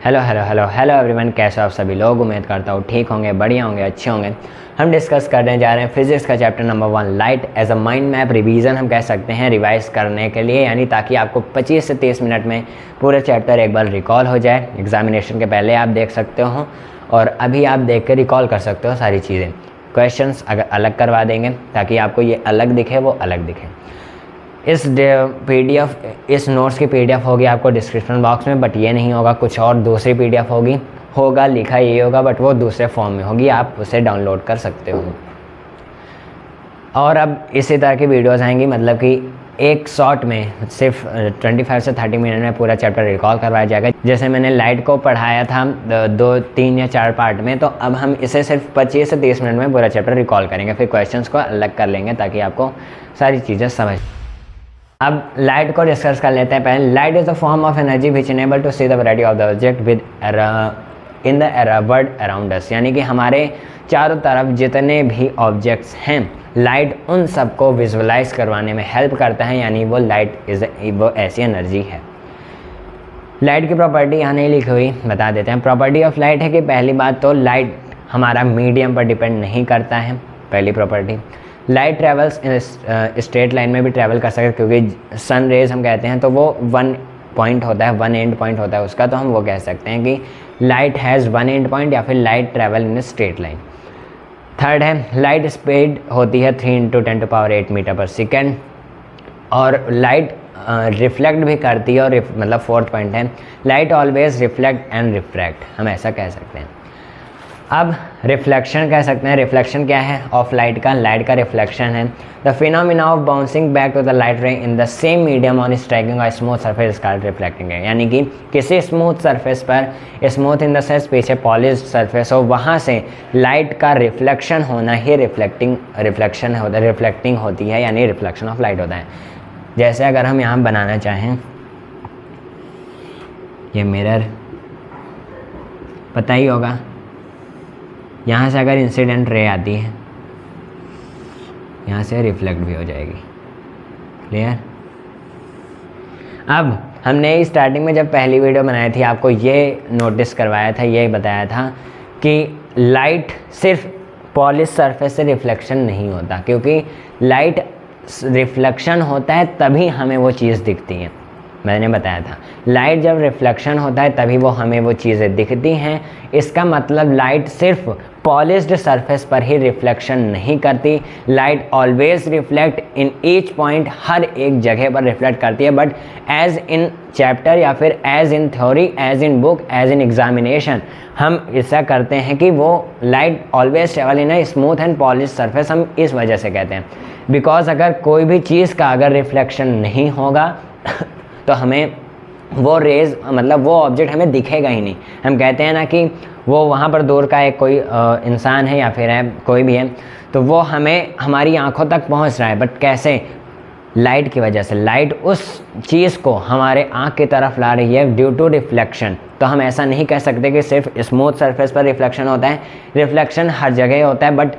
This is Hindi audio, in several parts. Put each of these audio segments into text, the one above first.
Hello hello hello hello everyone, कैसे हो आप सभी लोग। उम्मीद करता हूँ ठीक होंगे, बढ़िया होंगे, अच्छे होंगे। हम डिस्कस करने जा रहे हैं फिजिक्स का chapter number 1 light as a mind map revision. हम कह सकते हैं रिवाइज करने के लिए, यानी ताकि आपको 25 से 30 मिनट में पूरा चैप्टर एक बार रिकॉल हो जाए। एग्जामिनेशन के पहले आप देख सकते हो और अभी आप देख के रिकॉल कर सकते हो सारी चीज़ें। क्वेश्चंस अगर अलग करवा देंगे ताकि आपको ये अलग दिखे, वो अलग दिखे। इस PDF इस नोट्स की PDF होगी आपको डिस्क्रिप्शन बॉक्स में, बट ये नहीं होगा, कुछ और दूसरी PDF होगा लिखा ये होगा, बट वो दूसरे फॉर्म में होगी, आप उसे डाउनलोड कर सकते हो। और अब इसी तरह की वीडियोस आएंगी, मतलब कि एक शॉट में सिर्फ 25 से 30 मिनट में पूरा चैप्टर रिकॉल करवाया जाएगा। जैसे मैंने लाइट को पढ़ाया था 2, 3 या 4 पार्ट में, तो अब हम इसे सिर्फ 25 से 30 मिनट में पूरा चैप्टर रिकॉल करेंगे, फिर क्वेश्चंस को अलग कर लेंगे ताकि आपको सारी चीज़ें समझ। अब लाइट को डिस्कस कर लेते हैं। पहले, light is the form of energy which enable to see the variety of the object within the world around us. यानी कि हमारे चारों तरफ जितने भी ऑब्जेक्ट्स हैं, लाइट उन सबको विजुअलाइज करवाने में हेल्प करता है, यानी वो वो ऐसी एनर्जी है। लाइट की प्रॉपर्टी यहाँ नहीं लिखी हुई, बता देते हैं। प्रॉपर्टी ऑफ लाइट है कि पहली बात तो लाइट हमारा मीडियम पर डिपेंड नहीं करता है, पहली property. Light travels in straight line में भी ट्रैवल कर सकते हैं, क्योंकि सन रेज हम कहते हैं तो वो वन पॉइंट होता है, वन एंड पॉइंट होता है उसका, तो हम वो कह सकते हैं कि light has one and point या फिर light travel in straight line. Third है, लाइट स्पीड होती है 3 × 10⁸ मीटर पर सेकेंड, और लाइट रिफ्लेक्ट भी करती है, और मतलब फोर्थ पॉइंट है, light always reflect and refract, हम ऐसा कह सकते हैं। अब रिफ्लेक्शन कह सकते हैं। रिफ्लेक्शन क्या है ऑफ लाइट का? लाइट का रिफ्लेक्शन है the phenomena of bouncing back to the light ray in the same medium on striking a smooth surface called reflecting है। यानी कि किसी स्मूथ सरफेस पर, स्मूथ इन द सेंस पीछे पॉलिश्ड सरफेस हो, वहाँ से लाइट का रिफ्लेक्शन होना ही रिफ्लेक्टिंग होती है, यानी रिफ्लेक्शन ऑफ लाइट होता है। जैसे अगर हम यहाँ बनाना चाहें ये मिरर, पता ही होगा, यहाँ से अगर इंसिडेंट रे आती है, यहाँ से रिफ्लेक्ट भी हो जाएगी। क्लियर? अब हमने स्टार्टिंग में जब पहली वीडियो बनाई थी, आपको ये नोटिस करवाया था, ये बताया था कि लाइट सिर्फ पॉलिश सरफेस से रिफ्लेक्शन नहीं होता, क्योंकि लाइट रिफ्लेक्शन होता है तभी हमें वो चीज़ दिखती है। मैंने बताया था लाइट जब रिफ्लेक्शन होता है तभी वो हमें वो चीज़ें दिखती हैं। इसका मतलब लाइट सिर्फ पॉलिश्ड सरफेस पर ही रिफ्लेक्शन नहीं करती, light always reflect in each point, हर एक जगह पर रिफ्लेक्ट करती है। बट एज इन चैप्टर या फिर as in theory, as in book, as in examination, हम ऐसा करते हैं कि वो light always travel in a smooth and polished surface, हम इस वजह से कहते हैं। बिकॉज अगर कोई भी चीज़ का अगर रिफ्लेक्शन नहीं होगा तो हमें वो रेज, मतलब वो ऑब्जेक्ट हमें दिखेगा ही नहीं। हम कहते हैं ना कि वो वहाँ पर दूर का एक कोई इंसान है या फिर है कोई भी है, तो वो हमें हमारी आंखों तक पहुँच रहा है, बट कैसे? लाइट की वजह से। लाइट उस चीज़ को हमारे आँख की तरफ ला रही है ड्यू टू रिफ्लेक्शन। तो हम ऐसा नहीं कह सकते कि सिर्फ स्मूथ सरफेस पर रिफ्लेक्शन होता है, रिफ्लेक्शन हर जगह होता है, बट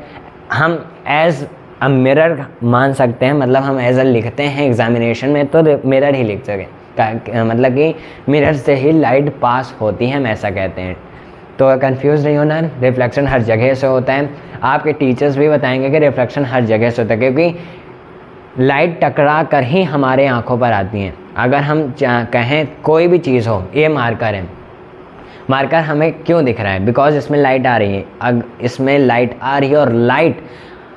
हम एज अ मिरर मान सकते हैं, मतलब हम एज अ लिखते हैं एग्जामिनेशन में तो मिरर ही लिख सकें, मतलब कि मिरर से ही लाइट पास होती है, हम ऐसा कहते हैं। तो कंफ्यूज नहीं होना, रिफ्लेक्शन हर जगह से होता है। आपके टीचर्स भी बताएंगे कि रिफ्लेक्शन हर जगह से होता है, क्योंकि लाइट टकरा कर ही हमारे आंखों पर आती हैं। अगर हम कहें कोई भी चीज़ हो, ये मार्कर है, मार्कर हमें क्यों दिख रहा है? बिकॉज इसमें लाइट आ रही है, इसमें लाइट आ रही है और लाइट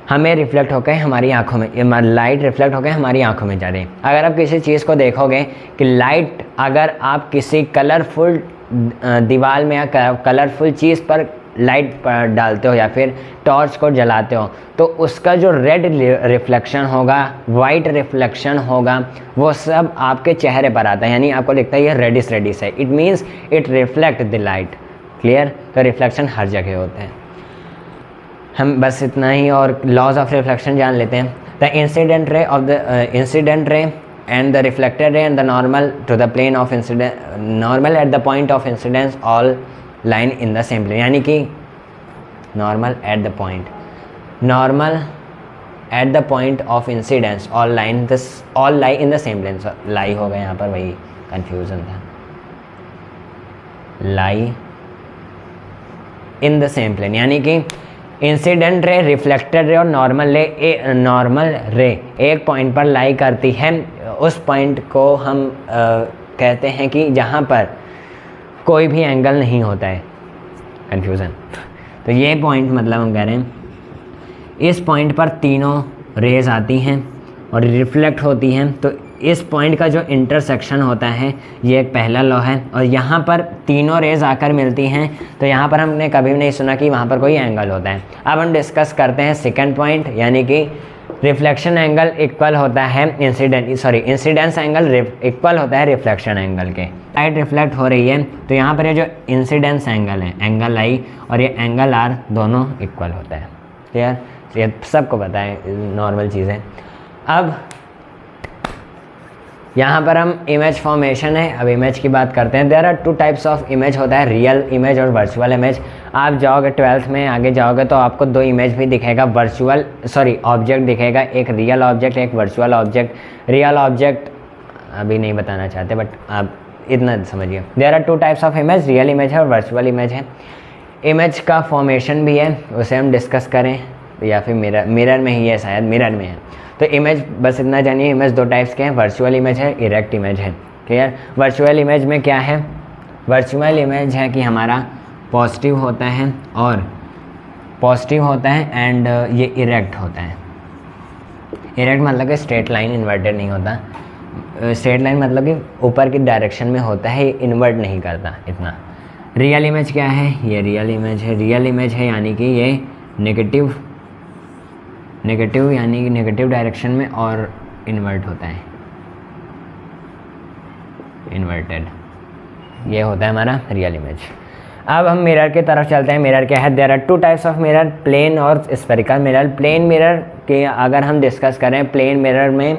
हमें रिफ्लेक्ट होकर हमारी आंखों में, लाइट रिफ्लेक्ट होकर हमारी आंखों में जा रही है। अगर आप किसी चीज़ को देखोगे कि लाइट, अगर आप किसी कलरफुल दीवार में या कलरफुल चीज़ पर लाइट डालते हो या फिर टॉर्च को जलाते हो, तो उसका जो रेड रिफ्लेक्शन होगा, वाइट रिफ्लेक्शन होगा, वो सब आपके चेहरे पर आता है, यानी आपको दिखता है ये रेडिश है। It means it reflect the light. Clear? तो रिफ्लेक्शन हर जगह होते हैं। हम बस इतना ही और लॉज ऑफ रिफ्लेक्शन जान लेते हैं। The incident ray of the incident ray and the reflected ray and the normal to the plane of incident, normal at the point of incidence all line in the same plane. यानी कि normal at the point, normal at the point of incidence all lie in the same plane. Lie होगा यहाँ पर, वही कन्फ्यूज़न था। Lie in the same plane, यानी कि इंसिडेंट रे, रिफ्लेक्टेड रे और नॉर्मल रे एक पॉइंट पर लाई करती है। उस पॉइंट को हम कहते हैं कि जहाँ पर कोई भी एंगल नहीं होता है, कन्फ्यूज़न। तो ये पॉइंट मतलब हम कह रहे हैं इस पॉइंट पर तीनों रेज आती हैं और रिफ्लेक्ट होती हैं। तो इस पॉइंट का जो इंटरसेक्शन होता है ये एक पहला लॉ है, और यहाँ पर तीनों रेज आकर मिलती हैं। तो यहाँ पर हमने कभी भी नहीं सुना कि वहाँ पर कोई एंगल होता है। अब हम डिस्कस करते हैं सेकंड पॉइंट, यानी कि रिफ्लेक्शन एंगल इक्वल होता है इंसिडेंस एंगल इक्वल होता है रिफ्लेक्शन एंगल के। लाइट रिफ्लेक्ट हो रही है तो यहाँ पर ये जो इंसिडेंस एंगल है, एंगल आई और ये एंगल आर, दोनों इक्वल होता है। क्लियर? ये सबको पता है, नॉर्मल चीज़ है। अब यहाँ पर हम इमेज फॉर्मेशन है, अब इमेज की बात करते हैं। There are two types of image होता है, रियल इमेज और वर्चुअल इमेज। आप जाओगे 12th में आगे जाओगे तो आपको दो इमेज भी दिखेगा, ऑब्जेक्ट दिखेगा, एक रियल ऑब्जेक्ट एक वर्चुअल ऑब्जेक्ट। रियल ऑब्जेक्ट अभी नहीं बताना चाहते, बट आप इतना समझिए। There are two types of image, real image है और वर्चुअल इमेज है। इमेज का फॉर्मेशन भी है, उसे हम डिस्कस करें, या फिर मिरर में ही है, शायद मिरर में है। तो इमेज बस इतना जानिए, इमेज दो टाइप्स के हैं, वर्चुअल इमेज है, इरेक्ट इमेज है। क्लियर? वर्चुअल इमेज में क्या है? वर्चुअल इमेज है कि हमारा पॉजिटिव होता है एंड ये इरेक्ट होता है। इरेक्ट मतलब कि स्ट्रेट लाइन, इन्वर्टेड नहीं होता। स्ट्रेट लाइन मतलब कि ऊपर की डायरेक्शन में होता है, इन्वर्ट नहीं करता इतना। रियल इमेज क्या है? ये रियल इमेज है। रियल इमेज है यानी कि ये नेगेटिव यानी कि नेगेटिव डायरेक्शन में और इन्वर्ट होता है, इन्वर्टेड। ये होता है हमारा रियल इमेज। अब हम मिरर की तरफ चलते हैं। मिरर क्या है? There are two types of mirror, plane और स्फेरिकल मिरर। प्लेन मिरर के अगर हम डिस्कस करें, प्लेन मिरर में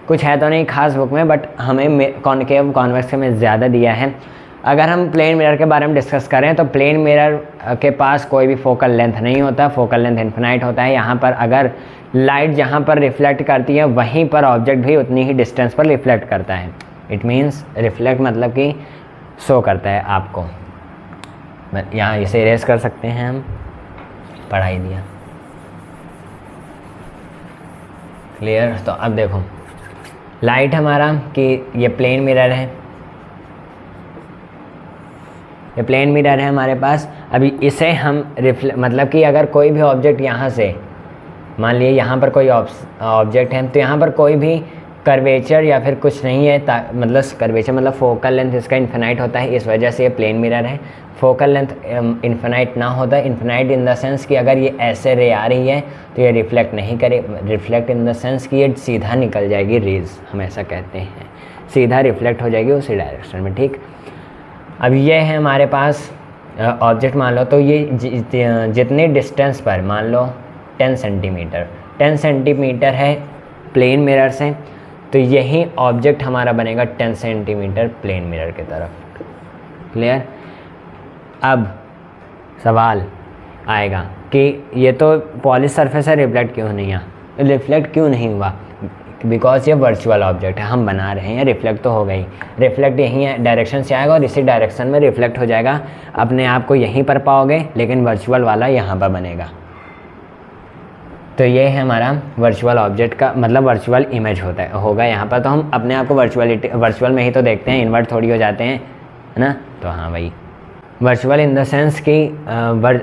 कुछ है तो नहीं खास बुक में, बट हमें कॉनकेव कॉन्वेक्स में ज़्यादा दिया है। अगर हम प्लेन मिरर के बारे में डिस्कस करें तो प्लेन मिरर के पास कोई भी फोकल लेंथ नहीं होता, फोकल लेंथ इन्फिनाइट होता है। यहाँ पर अगर लाइट जहाँ पर रिफ्लेक्ट करती है वहीं पर ऑब्जेक्ट भी उतनी ही डिस्टेंस पर रिफ्लेक्ट करता है। इट मीन्स रिफ्लेक्ट मतलब कि शो करता है आपको। यहाँ इसे इरेज कर सकते हैं हम, पढ़ाई दिया। क्लियर? तो अब देखो लाइट हमारा कि ये प्लेन मिरर है, ये प्लेन मिरर है हमारे पास। अभी इसे हम मतलब कि अगर कोई भी ऑब्जेक्ट यहाँ से, मान लिए यहाँ पर कोई ऑब्जेक्ट है, तो यहाँ पर कोई भी कर्वेचर या फिर कुछ नहीं है, मतलब कर्वेचर मतलब फोकल लेंथ इसका इन्फिनाइट होता है, इस वजह से ये प्लेन मिरर है। फोकल लेंथ इन्फिनाइट ना होता है, इन्फिनाइट इन द सेंस कि अगर ये ऐसे रे आ रही है तो ये रिफ्लेक्ट नहीं करे, रिफ्लेक्ट इन द सेंस कि ये सीधा निकल जाएगी रेज, हम ऐसा कहते हैं, सीधा रिफ्लेक्ट हो जाएगी उसी डायरेक्शन में। ठीक, अब ये है हमारे पास ऑब्जेक्ट, मान लो तो ये जितनी डिस्टेंस पर, मान लो 10 सेंटीमीटर है प्लेन मिरर से, तो यही ऑब्जेक्ट हमारा बनेगा 10 सेंटीमीटर प्लेन मिरर की तरफ। क्लियर? अब सवाल आएगा कि ये तो पॉलिश सरफेस है, रिफ्लेक्ट क्यों नहीं हुआ? बिकॉज ये वर्चुअल ऑब्जेक्ट है, हम बना रहे हैं, रिफ्लेक्ट तो हो गई। रिफ्लेक्ट यहीं डायरेक्शन से आएगा और इसी डायरेक्शन में रिफ्लेक्ट हो जाएगा, अपने आप को यहीं पर पाओगे, लेकिन वर्चुअल वाला यहाँ पर बनेगा। तो ये है हमारा वर्चुअल ऑब्जेक्ट का मतलब वर्चुअल इमेज होगा यहाँ पर। तो हम अपने आप को वर्चुअल में ही तो देखते हैं, इन्वर्ट थोड़ी हो जाते हैं, है ना? तो हाँ भाई, वर्चुअल इन द सेंस कि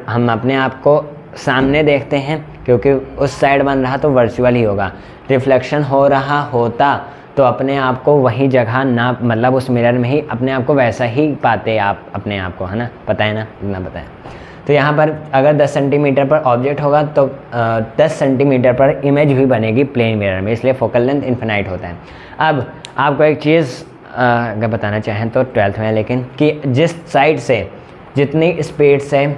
हम अपने आप को सामने देखते हैं, क्योंकि उस साइड बन रहा तो वर्चुअल ही होगा। रिफ्लेक्शन हो रहा होता तो अपने आप को वही जगह ना, मतलब उस मिरर में ही अपने आप को वैसा ही पाते आप अपने आप को, है ना? पता है ना, इतना पता है। तो यहाँ पर अगर 10 सेंटीमीटर पर ऑब्जेक्ट होगा तो 10 सेंटीमीटर पर इमेज भी बनेगी प्लेन मिरर में, इसलिए फोकल लेंथ इन्फिनाइट होता है। अब आपको एक चीज़ अगर बताना चाहें तो 12th में, लेकिन कि जिस साइड से जितनी स्पीड से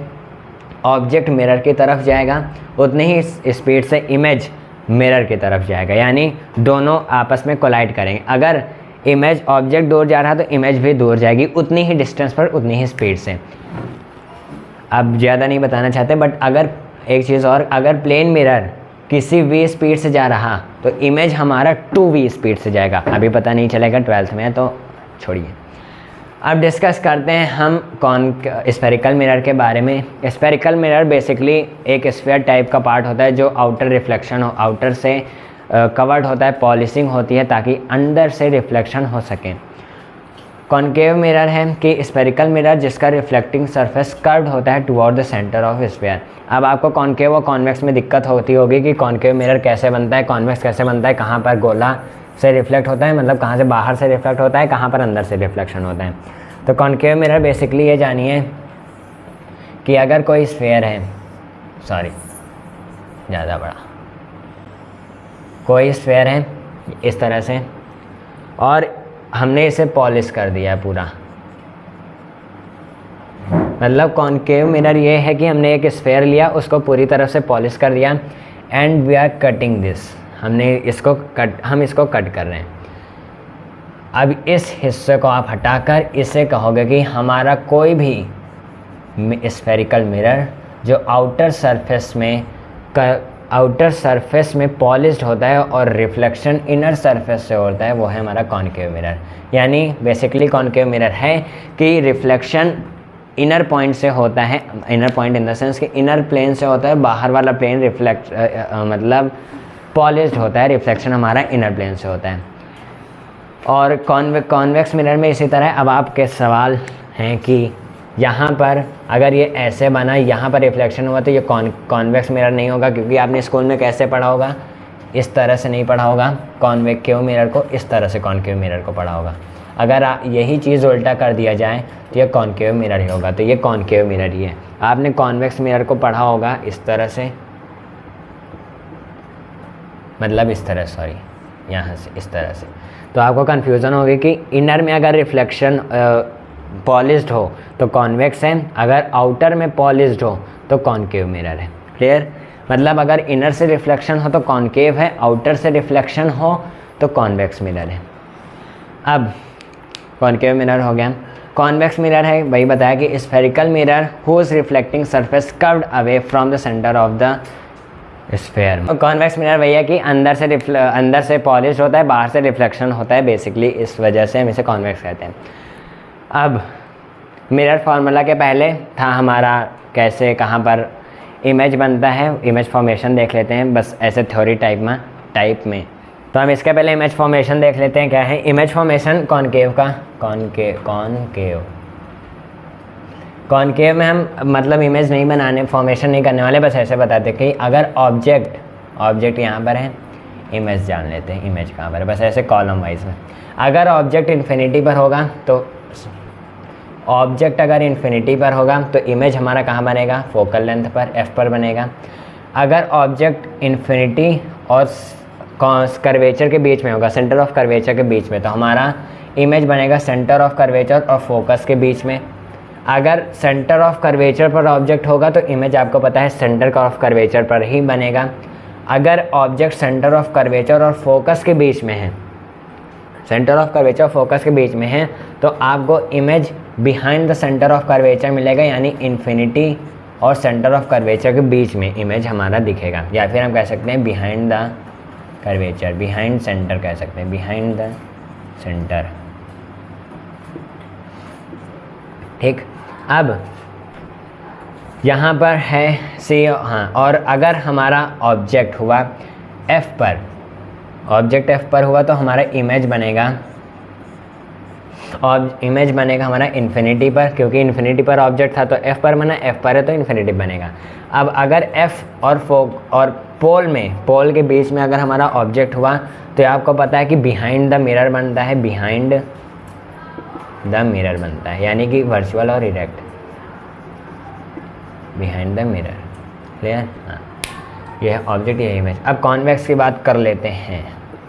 ऑब्जेक्ट मिरर की तरफ जाएगा उतनी ही स्पीड से इमेज मिरर की तरफ जाएगा, यानी दोनों आपस में कोलाइड करेंगे। अगर इमेज ऑब्जेक्ट दूर जा रहा तो इमेज भी दूर जाएगी, उतनी ही डिस्टेंस पर उतनी ही स्पीड से। अब ज़्यादा नहीं बताना चाहते, बट अगर एक चीज़ और, अगर प्लेन मिरर किसी v स्पीड से जा रहा तो इमेज हमारा 2v स्पीड से जाएगा। अभी पता नहीं चलेगा, 12th में है तो छोड़िए। अब डिस्कस करते हैं हम स्फेरिकल मिरर के बारे में। स्फेरिकल मिरर बेसिकली एक स्फीयर टाइप का पार्ट होता है जो आउटर रिफ्लेक्शन आउटर से कवर्ड होता है, पॉलिशिंग होती है ताकि अंदर से रिफ्लेक्शन हो सके। कॉनकेव मिरर है कि स्फेरिकल मिरर जिसका रिफ्लेक्टिंग सरफेस कर्व्ड होता है toward the centre of sphere. अब आपको कॉनकेव और कॉन्वेक्स में दिक्कत होती होगी कि कॉनकेव मिरर कैसे बनता है, कॉन्वेक्स कैसे बनता है, कहाँ पर गोला से रिफ्लेक्ट होता है, मतलब कहाँ से बाहर से रिफ्लेक्ट होता है, कहाँ पर अंदर से रिफ्लेक्शन होता है। तो कॉनकेव मिरर बेसिकली ये जानिए कि अगर कोई स्फीयर है, सॉरी ज़्यादा बड़ा, कोई स्फीयर है इस तरह से और हमने इसे पॉलिश कर दिया है पूरा, मतलब कॉनकेव मिरर ये है कि हमने एक स्फीयर लिया, उसको पूरी तरह से पॉलिश कर दिया and we are cutting this, हम इसको कट कर रहे हैं। अब इस हिस्से को आप हटाकर इसे कहोगे कि हमारा कोई भी स्फेरिकल मिरर जो आउटर सरफेस में पॉलिश्ड होता है और रिफ्लेक्शन इनर सरफेस से होता है, वो है हमारा कॉनकेव मिरर। यानी बेसिकली कॉनकेव मिरर है कि रिफ्लेक्शन इनर पॉइंट से होता है, inner point in the sense कि इनर प्लेन से होता है, बाहर वाला प्लेन मतलब पॉलिश्ड होता है, रिफ्लेक्शन हमारा इनर प्लेन से होता है। और कॉन्वेक्स मिरर में इसी तरह। अब आपके सवाल हैं कि यहाँ पर अगर ये ऐसे बना, यहाँ पर रिफ्लेक्शन हुआ तो ये कॉन्वेक्स मिरर नहीं होगा, क्योंकि आपने स्कूल में कैसे पढ़ा होगा, इस तरह से नहीं पढ़ा होगा कॉन्वेक्टिव मिरर को, इस तरह से कॉनकेव मिरर को पढ़ा होगा। अगर यही चीज़ उल्टा कर दिया जाए तो ये कॉनकेव मिरर ही होगा, तो ये कॉनकेव मिरर ही है। आपने कॉन्वेक्स मिरर को पढ़ा होगा इस तरह से, मतलब इस तरह, सॉरी यहाँ से इस तरह से, तो आपको कन्फ्यूज़न होगी कि इनर में अगर रिफ्लेक्शन पॉलिश्ड हो तो कॉन्वेक्स है, अगर आउटर में पॉलिश्ड हो तो कॉनकेव मिरर है। क्लियर? मतलब अगर इनर से रिफ्लेक्शन हो तो कॉनकेव है, आउटर से रिफ्लेक्शन हो तो कॉन्वेक्स मिरर है। अब कॉनकेव मिरर हो गया। कॉन्वेक्स मिरर है, वही बताया कि spherical mirror whose reflecting surface curved away from the centre of the sphere. Convex mirror वही है कि अंदर से पॉलिश होता है, बाहर से रिफ्लेक्शन होता है, बेसिकली इस वजह से हम इसे कॉन्वेक्स कहते हैं। अब मिरर फार्मूला के पहले था हमारा कैसे कहाँ पर इमेज बनता है, इमेज फॉर्मेशन देख लेते हैं बस ऐसे थ्योरी टाइप में। तो हम इसके पहले इमेज फॉर्मेशन देख लेते हैं क्या है। इमेज फॉर्मेशन कॉनकेव का, कॉनकेव में हम मतलब इमेज नहीं बनाने, फॉर्मेशन नहीं करने वाले, बस ऐसे बताते कि अगर ऑब्जेक्ट यहाँ पर है, इमेज जान लेते हैं इमेज कहाँ पर है, बस ऐसे कॉलम वाइज में। अगर ऑब्जेक्ट इन्फिनिटी पर होगा तो इमेज हमारा कहाँ बनेगा, फोकल लेंथ पर, एफ पर बनेगा। अगर ऑब्जेक्ट इन्फिनिटी और कर्वेचर के बीच में होगा, सेंटर ऑफ कर्वेचर के बीच में, तो हमारा इमेज बनेगा सेंटर ऑफ कर्वेचर और फोकस के बीच में। अगर सेंटर ऑफ कर्वेचर पर ऑब्जेक्ट होगा तो इमेज आपको पता है सेंटर ऑफ कर्वेचर पर ही बनेगा। अगर ऑब्जेक्ट सेंटर ऑफ कर्वेचर और फोकस के बीच में है, सेंटर ऑफ कर्वेचर और फोकस के बीच में है, तो आपको image behind the centre of curvature मिलेगा, यानी इन्फिनिटी और सेंटर ऑफ कर्वेचर के बीच में इमेज हमारा दिखेगा। या फिर हम कह सकते हैं behind the curvature, behind centre कह सकते हैं, बिहाइंड द सेंटर। ठीक, अब यहाँ पर है सी, हाँ, और अगर हमारा ऑब्जेक्ट हुआ एफ पर, हुआ तो हमारा इमेज बनेगा, और इमेज बनेगा हमारा इन्फिनिटी पर, क्योंकि इन्फिनिटी पर ऑब्जेक्ट था तो एफ पर बना, एफ पर है तो इन्फिनिटी बनेगा। अब अगर एफ और पोल के बीच में अगर हमारा ऑब्जेक्ट हुआ तो आपको पता है कि बिहाइंड द मिरर बनता है, बिहाइंड द मिरर बनता है, यानी कि वर्चुअल और erect, behind the mirror. Clear? हाँ, ये है ऑब्जेक्ट, ये है इमेज। अब कॉन्वेक्स की बात कर लेते हैं।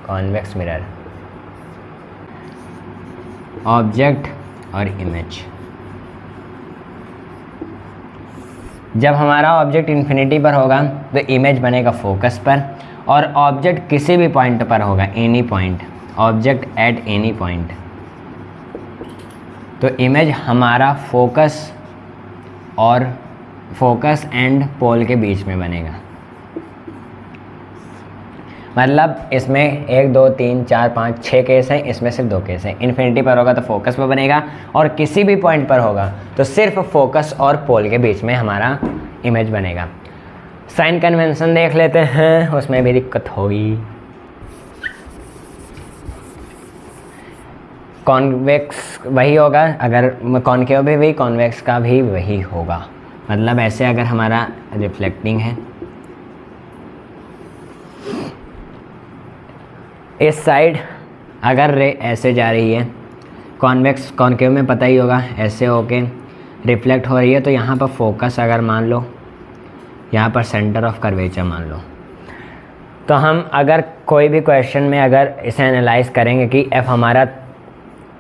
कॉन्वेक्स मिरर, ऑब्जेक्ट और इमेज। जब हमारा ऑब्जेक्ट इन्फिनिटी पर होगा तो इमेज बनेगा फोकस पर, और ऑब्जेक्ट किसी भी पॉइंट पर होगा, any point, object at any point, तो इमेज हमारा फोकस एंड पोल के बीच में बनेगा। मतलब इसमें 1 2 3 4 5 6 केस हैं, इसमें सिर्फ 2 केस हैं। इन्फिनिटी पर होगा तो फोकस पर बनेगा, और किसी भी पॉइंट पर होगा तो सिर्फ फोकस और पोल के बीच में हमारा इमेज बनेगा। साइन कन्वेंशन देख लेते हैं, उसमें भी दिक्कत होगी। कॉन्वेक्स वही होगा, अगर कॉनकेव भी वही, कॉन्वेक्स का भी वही होगा। मतलब ऐसे अगर हमारा रिफ्लेक्टिंग है, इस साइड अगर रे ऐसे जा रही है, कॉन्वेक्स कॉनकेव में पता ही होगा ऐसे होके रिफ्लेक्ट हो रही है, तो यहाँ पर फोकस अगर मान लो, यहाँ पर सेंटर ऑफ कर्वेचर मान लो, तो हम अगर कोई भी क्वेश्चन में अगर इसे एनालाइज करेंगे कि एफ हमारा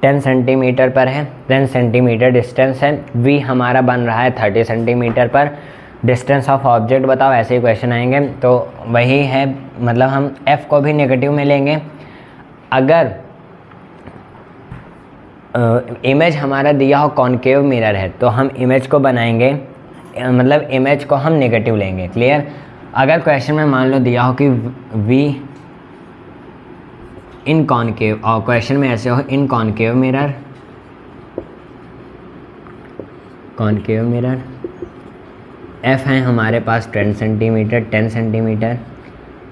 10 सेंटीमीटर पर है, 10 सेंटीमीटर डिस्टेंस है, वी हमारा बन रहा है 30 सेंटीमीटर पर, डिस्टेंस ऑफ ऑब्जेक्ट बताओ, ऐसे ही क्वेश्चन आएंगे। तो वही है, मतलब हम एफ को भी नेगेटिव में लेंगे। अगर इमेज हमारा दिया हो कॉनकेव मिरर है तो हम इमेज को बनाएंगे, मतलब इमेज को हम नेगेटिव लेंगे। क्लियर? अगर क्वेश्चन में मान लो दिया हो कि वी इन कॉनकेव, और क्वेश्चन में ऐसे हो in concave mirror, concave mirror F है हमारे पास 10 सेंटीमीटर, 10 सेंटीमीटर,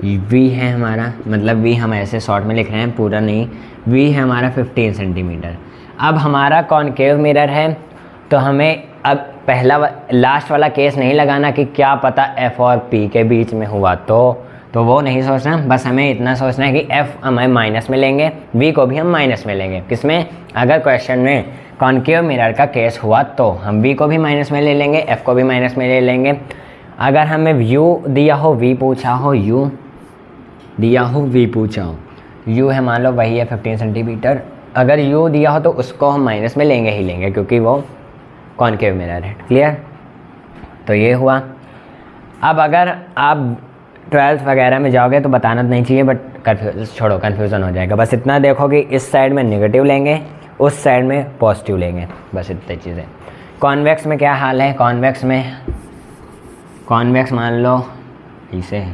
वी है हमारा, मतलब वी हम ऐसे शॉर्ट में लिख रहे हैं, पूरा नहीं, वी है हमारा 15 सेंटीमीटर। अब हमारा कॉनकेव मिरर है तो हमें अब पहला लास्ट वाला केस नहीं लगाना कि क्या पता एफ और पी के बीच में हुआ, तो वो नहीं सोचना। बस हमें इतना सोचना है कि एफ हमें माइनस में लेंगे, वी को भी हम माइनस में लेंगे। किसमें? अगर क्वेश्चन में कॉनकेव मिरर का केस हुआ तो हम वी को भी माइनस में ले लेंगे, एफ को भी माइनस में ले लेंगे। अगर हमें यू दिया हो, वी पूछा हो, यू दिया हो, वी पूछा हो, यू है मान लो वही है 15 सेंटीमीटर, अगर यू दिया हो तो उसको हम माइनस में लेंगे ही लेंगे क्योंकि वो कॉनकेव मिरर है। क्लियर? तो ये हुआ। अब अगर आप 12th वगैरह में जाओगे तो बताना नहीं चाहिए, बट छोड़ो, कन्फ्यूज़न हो जाएगा। बस इतना देखो कि इस साइड में नेगेटिव लेंगे, उस साइड में पॉजिटिव लेंगे, बस इतनी चीज़ें। कॉन्वेक्स में क्या हाल है? कॉन्वेक्स में, कॉन्वेक्स मान लो इसे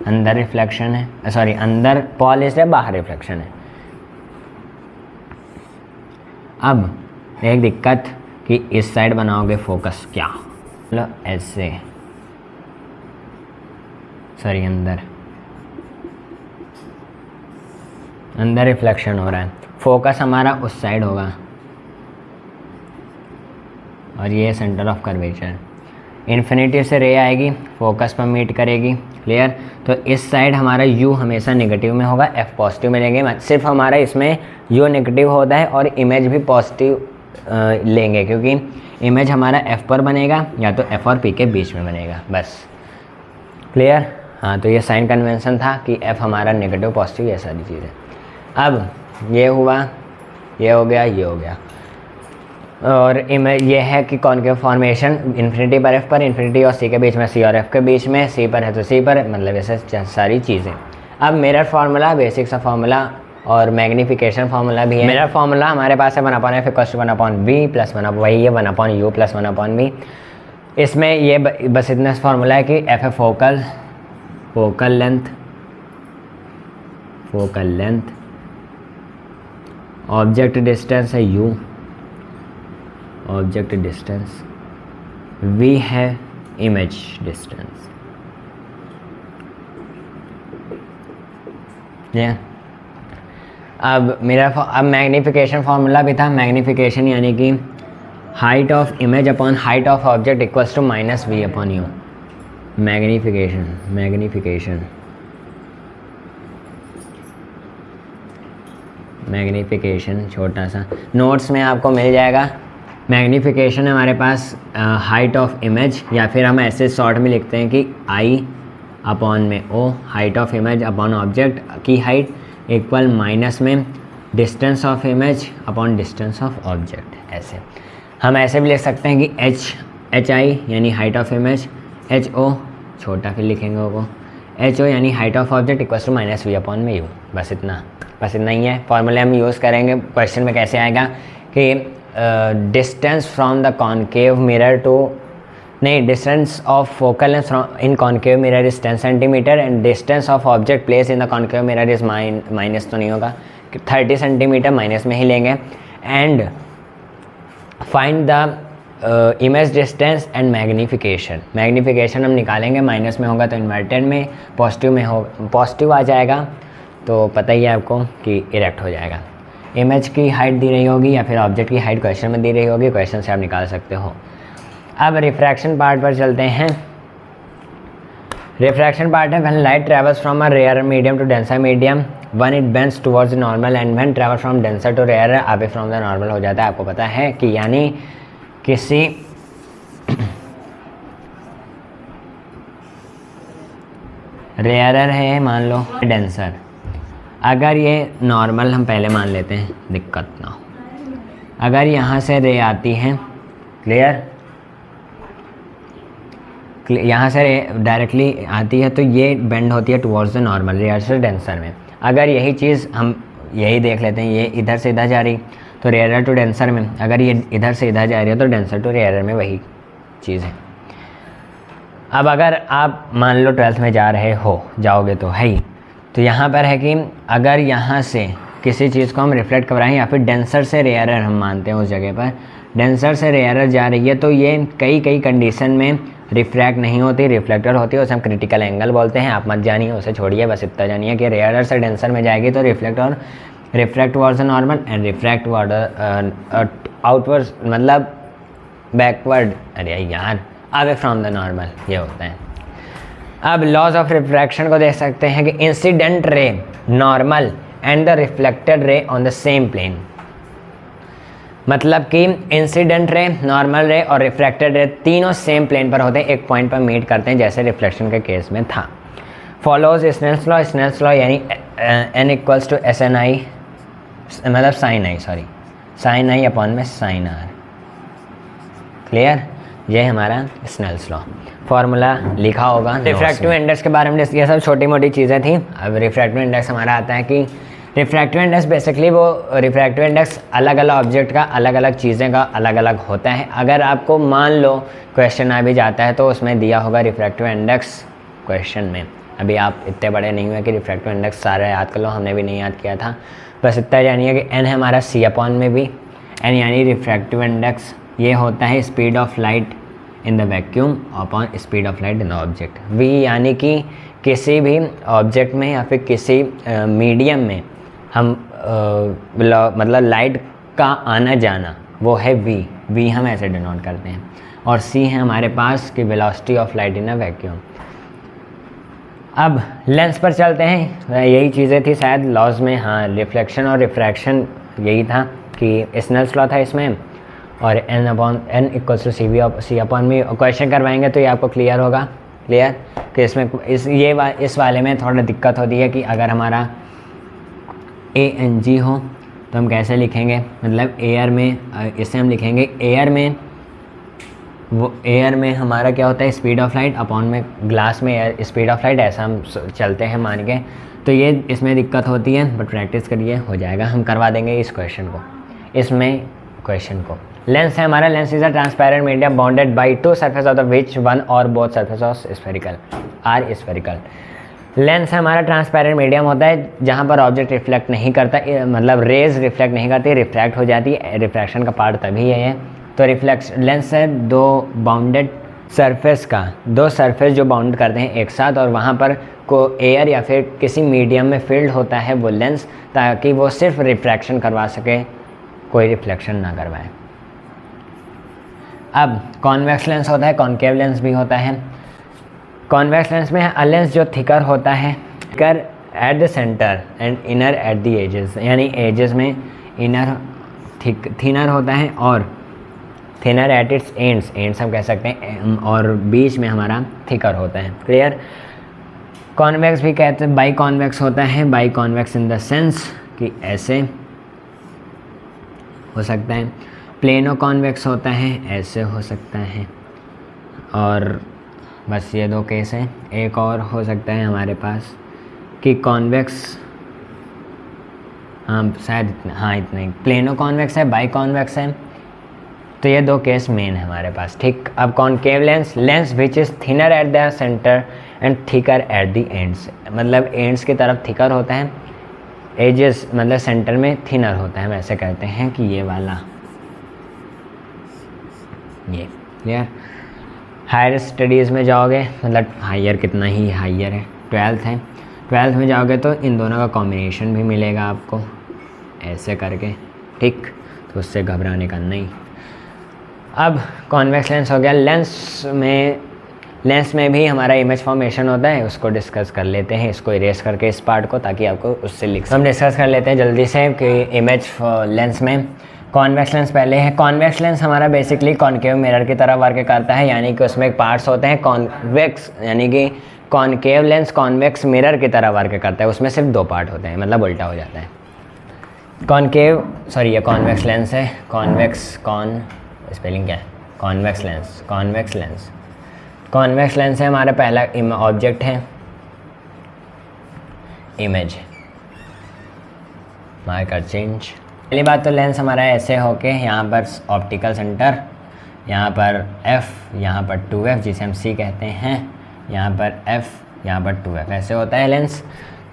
अंदर रिफ्लेक्शन है, सॉरी अंदर पॉलिश है, बाहर रिफ्लेक्शन है। अब एक दिक्कत कि इस साइड बनाओगे फोकस, क्या मतलब ऐसे, सॉरी अंदर रिफ्लेक्शन हो रहा है, फोकस हमारा उस साइड होगा और ये सेंटर ऑफ कर्वेचर। इन्फिनिटी से रे आएगी, फोकस पर मीट करेगी। क्लियर? तो इस साइड हमारा u हमेशा नेगेटिव में होगा, f पॉजिटिव में लेंगे। सिर्फ हमारा इसमें u नेगेटिव होता है और इमेज भी पॉजिटिव लेंगे क्योंकि इमेज हमारा f पर बनेगा या तो f और p के बीच में बनेगा, बस। क्लियर? हाँ, तो ये साइन कन्वेंशन था कि f हमारा नेगेटिव पॉजिटिव, ये सारी चीज़ें। अब ये हुआ, ये हो गया, ये हो गया। और ये है कि कॉनकेव फॉर्मेशन इन्फिनिटी पर एफ पर, इन्फिनिटी और सी के बीच में, सी और एफ के बीच में, सी पर है तो सी पर, मतलब ऐसे सारी चीज़ें। अब मिरर फार्मूला, बेसिक सा फार्मूला और मैग्नीफिकेशन फार्मूला भी है। मिरर फार्मूला हमारे पास है 1/f = 1/v प्लस 1, वही है 1/u प्लस 1/v। इसमें ये बस इतना फार्मूला है कि एफ है फोकल लेंथ, ऑब्जेक्ट डिस्टेंस है u, ऑब्जेक्ट डिस्टेंस, v है इमेज डिस्टेंस। अब मैग्नीफिकेशन फार्मूला भी था। मैग्नीफिकेशन यानी कि height of image upon height of object equals to -v upon u। Magnification छोटा सा नोट्स में आपको मिल जाएगा। मैग्नीफिकेशन है हमारे पास हाइट ऑफ इमेज, या फिर हम ऐसे शॉर्ट में लिखते हैं कि I अपॉन में O, height of image upon object की हाइट इक्वल माइनस में distance of image upon distance of object. ऐसे हम ऐसे भी लिख सकते हैं कि HI यानी हाइट ऑफ इमेज, HO छोटा फिर लिखेंगे वो, HO यानी height of object equal to -v upon में u। बस इतना ही है। फॉर्मूले हम यूज़ करेंगे। क्वेश्चन में कैसे आएगा कि distance from the concave mirror to नहीं, distance of focal length in concave mirror is 10 centimetre and distance of object place in the concave mirror is minus तो नहीं होगा, 30 सेंटीमीटर माइनस में ही लेंगे। And find the image distance and magnification, magnification हम निकालेंगे, माइनस में होगा तो इन्वर्टेड में, पॉजिटिव में हो पॉजिटिव आ जाएगा तो पता ही है आपको कि इरेक्ट हो जाएगा। इमेज की हाइट दी रही होगी या फिर ऑब्जेक्ट की हाइट क्वेश्चन में दी रही होगी, क्वेश्चन से आप निकाल सकते हो। अब रिफ्रैक्शन पार्ट पर चलते हैं। रिफ्रैक्शन पार्ट है when light travels from a rare medium to denser medium, one it bends towards normal and when travel from denser to rare away from the normal हो जाता है। आपको पता है कि यानी किसी रेयरर है मान लो डेंसर, अगर ये नॉर्मल हम पहले मान लेते हैं, दिक्कत ना हो, अगर यहाँ से रे आती है, क्लियर, यहाँ से डायरेक्टली आती है तो ये बेंड होती है टुवर्ड्स द नॉर्मल रेयर से डेंसर में। अगर यही चीज़ हम यही देख लेते हैं, ये इधर से इधर जा रही तो रेयर टू डेंसर में, अगर ये इधर से इधर जा रही है तो डेंसर टू रेयर में वही चीज़ है। अब अगर आप मान लो 12th में जा रहे हो, जाओगे तो है ही, तो यहाँ पर है कि अगर यहाँ से किसी चीज़ को हम रिफ्लेक्ट करवाएं या फिर डेंसर से रेयरर हम मानते हैं उस जगह पर, डेंसर से रेयरर जा रही है तो ये कई कंडीशन में रिफ्रैक्ट नहीं होती, रिफ्लेक्टर होती है, उसे हम क्रिटिकल एंगल बोलते हैं। आप मत जानिए, उसे छोड़िए, बस इतना जानिए कि रेयरर से डेंसर में जाएगी तो reflect towards the normal and refract toward outward, मतलब बैकवर्ड, अरे यार अवे फ्रॉम द नॉर्मल, ये होता है। अब लॉज ऑफ रिफ्रैक्शन को देख सकते हैं कि incident ray normal and the reflected ray on the same plane, मतलब कि इंसिडेंट रे, नॉर्मल रे और रिफ्रैक्टेड रे तीनों सेम प्लेन पर होते हैं, एक पॉइंट पर मीट करते हैं, जैसे रिफ्लेक्शन के केस में था। Follows Snell's law, Snell's law यानी n equals to S N I, मतलब sine I, sorry sine I upon में साइन आर, क्लियर, ये हमारा स्नेल्स लॉ फॉर्मूला लिखा होगा। रिफ्रैक्टिव इंडेक्स के बारे में ये सब छोटी मोटी चीज़ें थी। अब रिफ्रैक्टिव इंडेक्स हमारा आता है कि रिफ्रैक्टिव इंडेक्स बेसिकली वो रिफ्रैक्टिव इंडेक्स अलग अलग ऑब्जेक्ट का, अलग अलग चीज़ें का अलग अलग होता है। अगर आपको मान लो क्वेश्चन आ भी जाता है तो उसमें दिया होगा रिफ्रैक्टिव इंडेक्स क्वेश्चन में। अभी आप इतने बड़े नहीं हुए कि रिफ्रैक्टिव इंडेक्स सारा याद कर लो, हमने भी नहीं याद किया था, बस इतना जानिए कि n है हमारा c अपॉन में भी, n यानी रिफ्रैक्टिव इंडेक्स ये होता है speed of light in the vacuum upon speed of light in the object. v यानी कि किसी भी ऑब्जेक्ट में या फिर किसी मीडियम में हम मतलब लाइट का आना जाना, वो है v हम ऐसे डिनोट करते हैं। और c है हमारे पास कि velocity of light in a vacuum. अब लेंस पर चलते हैं, यही चीज़ें थी शायद लॉज में, हाँ रिफ्लेक्शन और रिफ्रैक्शन यही था कि स्नेल्स लॉ था इसमें, और n equals to c upon में क्वेश्चन करवाएंगे तो ये आपको क्लियर होगा, क्लियर कि इसमें इस वाले में थोड़ा दिक्कत होती है कि अगर हमारा ANG हो तो हम कैसे लिखेंगे, मतलब एयर में, इसे हम लिखेंगे एयर में, वो एयर में हमारा क्या होता है स्पीड ऑफ लाइट अपॉन में ग्लास में एयर स्पीड ऑफ लाइट, ऐसा हम चलते हैं मान के, तो ये इसमें दिक्कत होती है, बट प्रैक्टिस करिए हो जाएगा, हम करवा देंगे इस क्वेश्चन को, इसमें क्वेश्चन को। लेंस है हमारा, lens is a transparent medium bounded by two surface of the which one or both surface of spherical are spherical. Lens हमारा ट्रांसपेरेंट मीडियम होता है जहाँ पर ऑब्जेक्ट रिफ्लेक्ट नहीं करता, मतलब रेज रिफ्लेक्ट नहीं करती, रिफ्रैक्ट हो जाती है, रिफ्रैक्शन का पार्ट तभी है। तो रिफ्लेक्शन लेंस है दो बाउंडेड सरफेस का, दो सरफेस जो बाउंड करते हैं एक साथ, और वहाँ पर को एयर या फिर किसी मीडियम में फील्ड होता है वो लेंस, ताकि वो सिर्फ रिफ्रैक्शन करवा सके, कोई रिफ्लेक्शन ना करवाए। अब कॉन्वेक्स लेंस होता है, कॉन्केव लेंस भी होता है। कॉन्वेक्स लेंस में अ लेंस जो थिकर होता है, thicker at the centre and inner at the edges, यानी एजेस में इनर थिनर होता है और थिनर एट इट्स एंड्स हम कह सकते हैं, और बीच में हमारा थिकर होता है, क्लियर। कॉन्वेक्स भी कहते हैं, बाई कॉन्वेक्स होता है, by convex in the sense कि ऐसे हो सकता है, प्लेनो कॉन्वेक्स होता है, ऐसे हो सकता है, और बस ये दो केस हैं। एक और हो सकता है हमारे पास कि कॉन्वेक्स, हाँ शायद इतना, हाँ इतना ही, प्लेनो कॉन्वेक्स है, बाई कॉन्वेक्स है, तो ये 2 केस मेन है हमारे पास, ठीक। अब concave lens, lens which is thinner eight the centre and thicker at the ends, मतलब एंड्स की तरफ थिकर होता है, एजेस मतलब सेंटर में थिनर होता है। हम ऐसे कहते हैं कि ये वाला, ये क्लियर। हायर स्टडीज़ में जाओगे, मतलब हायर कितना ही हायर है, 12th है, 12th में जाओगे तो इन दोनों का कॉम्बिनेशन भी मिलेगा आपको ऐसे करके, ठीक। तो उससे घबराने का नहीं। अब कॉन्वेक्स लेंस हो गया। लेंस में भी हमारा इमेज फॉर्मेशन होता है, उसको डिस्कस कर लेते हैं, इसको इरेज करके इस पार्ट को, ताकि आपको उससे लिख। हम डिस्कस कर लेते हैं जल्दी से कि इमेज लेंस में कॉन्वेक्स लेंस पहले है। कॉन्वेक्स लेंस हमारा बेसिकली कॉनकेव मिरर की तरह वर्क करता है, यानी कि उसमें पार्ट्स होते हैं कॉन्वेक्स, यानी कि कॉनकेव लेंस कॉन्वेक्स मिरर की तरह वर्क करता है, उसमें सिर्फ 2 पार्ट होते हैं, मतलब उल्टा हो जाता है। कॉनकेव, सॉरी ये कॉन्वेक्स लेंस है, कॉन्वेक्स, कॉन स्पेलिंग क्या है, convex lens, convex lens, convex lens है हमारा पहला ऑब्जेक्ट है इमेज, मार्कर चेंज। पहली बात तो लेंस हमारा ऐसे होके यहाँ पर ऑप्टिकल सेंटर, यहाँ पर F, यहाँ पर 2F जिसे हम C कहते हैं, यहाँ पर F, यहाँ पर 2F, ऐसे होता है लेंस।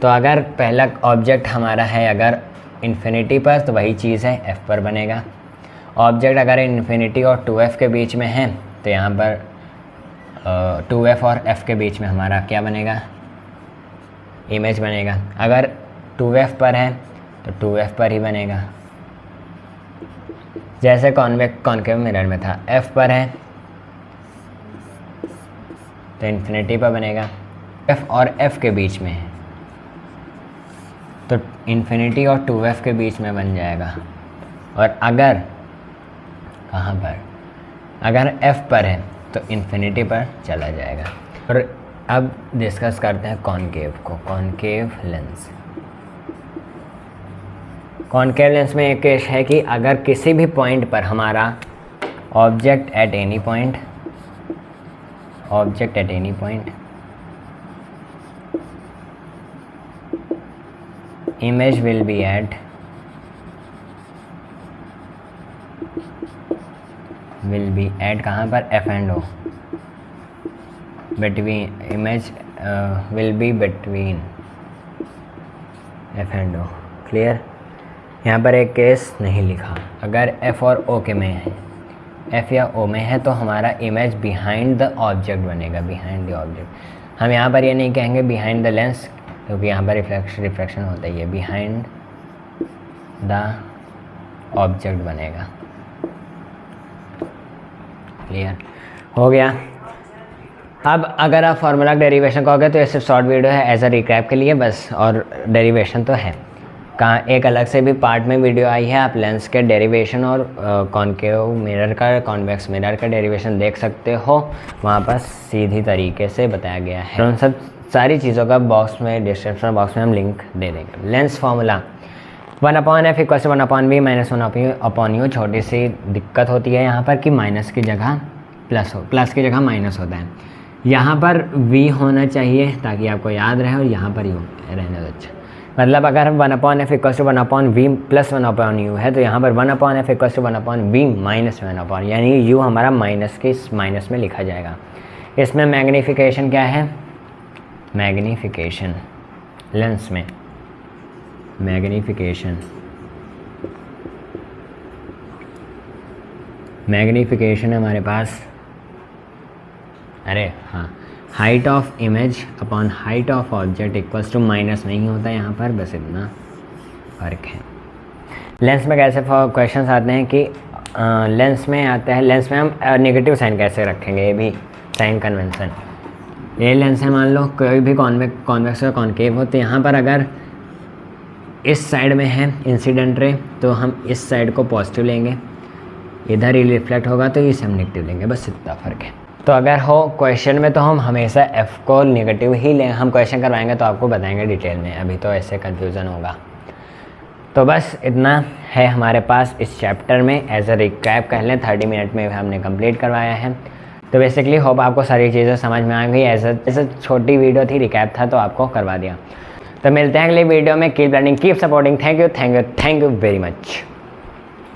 तो अगर पहला ऑब्जेक्ट हमारा है अगर इन्फिनिटी पर, तो वही चीज़ है F पर बनेगा। ऑब्जेक्ट अगर इन्फिनिटी और 2F के बीच में है, तो यहाँ पर 2F और F के बीच में हमारा क्या बनेगा, इमेज बनेगा। अगर 2F पर है तो 2F पर ही बनेगा, जैसे कॉनकेव मिरर में था। F पर है तो इन्फिनिटी पर बनेगा, F और F के बीच में है तो इन्फिनिटी और 2F के बीच में बन जाएगा। और अगर कहाँ पर, अगर F पर है तो इन्फिनिटी पर चला जाएगा। और अब डिस्कस करते हैं कॉनकेव को, कॉनकेव लेंस। कॉनकेव लेंस में एक केस है कि अगर किसी भी पॉइंट पर हमारा object at any point, object at any point, image will be at कहाँ पर, F and O, between image will be between F and O, clear. यहाँ पर एक केस नहीं लिखा, अगर F और O के में है, F या O में है तो हमारा इमेज बिहाइंड द ऑब्जेक्ट बनेगा, बिहाइंड द ऑब्जेक्ट। हम यहाँ पर ये नहीं कहेंगे बिहाइंड द लेंस, क्योंकि यहाँ पर रिफ्लेक्शन होता ही है, बिहाइंड द ऑब्जेक्ट बनेगा, क्लियर हो गया। अब अगर आप फार्मूला डेरिवेशन कहोगे तो ये सिर्फ शॉर्ट वीडियो है एज अ रिकैप के लिए बस, और डेरिवेशन तो है कहाँ, एक अलग से भी पार्ट में वीडियो आई है, आप लेंस के डेरिवेशन और कॉनकेव मिरर का, कॉन्वेक्स मिरर का डेरिवेशन देख सकते हो, वहाँ पर सीधी तरीके से बताया गया है। उन सब सारी चीज़ों का बॉक्स में, डिस्क्रिप्शन बॉक्स में हम लिंक दे देंगे। Lens formula 1/f = 1/v - 1/u। छोटी सी दिक्कत होती है यहाँ पर कि माइनस की जगह प्लस हो, प्लस की जगह माइनस होता है। यहाँ पर v होना चाहिए ताकि आपको याद रहे, और यहाँ पर u रहने दो। अच्छा, मतलब अगर 1/f = 1/v + 1/u है तो यहाँ पर 1/f = 1/v - 1/, यानी u हमारा माइनस में लिखा जाएगा। इसमें मैग्नीफिकेशन क्या है, मैग्नीफिकेशन लेंस में मैग्नीफिकेशन हमारे पास, अरे हाँ, height of image upon height of object equals to minus नहीं होता यहाँ पर, बस इतना फ़र्क है। लेंस में कैसे क्वेश्चंस आते हैं कि लेंस में आता है, लेंस में हम नेगेटिव साइन कैसे रखेंगे, ये भी साइन कन्वेंशन। ये लेंस है, मान लो कोई भी कॉन्वेक्स या कॉनकेव हो, तो यहाँ पर अगर इस साइड में है इंसिडेंट रे तो हम इस साइड को पॉजिटिव लेंगे, इधर ही रिफ्लेक्ट होगा तो इसे हम नेगेटिव लेंगे, बस इतना फ़र्क है। तो अगर हो क्वेश्चन में तो हम हमेशा F को नेगेटिव ही लें, हम क्वेश्चन करवाएंगे तो आपको बताएंगे डिटेल में, अभी तो ऐसे कन्फ्यूज़न होगा। तो बस इतना है हमारे पास इस चैप्टर में, एज अ रिकैप कह लें, 30 मिनट में हमने कंप्लीट करवाया है। तो बेसिकली होप आपको सारी चीज़ें समझ में आ गई, एज अ छोटी वीडियो थी, रिकैप था तो आपको करवा दिया। तो मिलते हैं अगली वीडियो में। Keep learning, keep supporting. Thank you very much.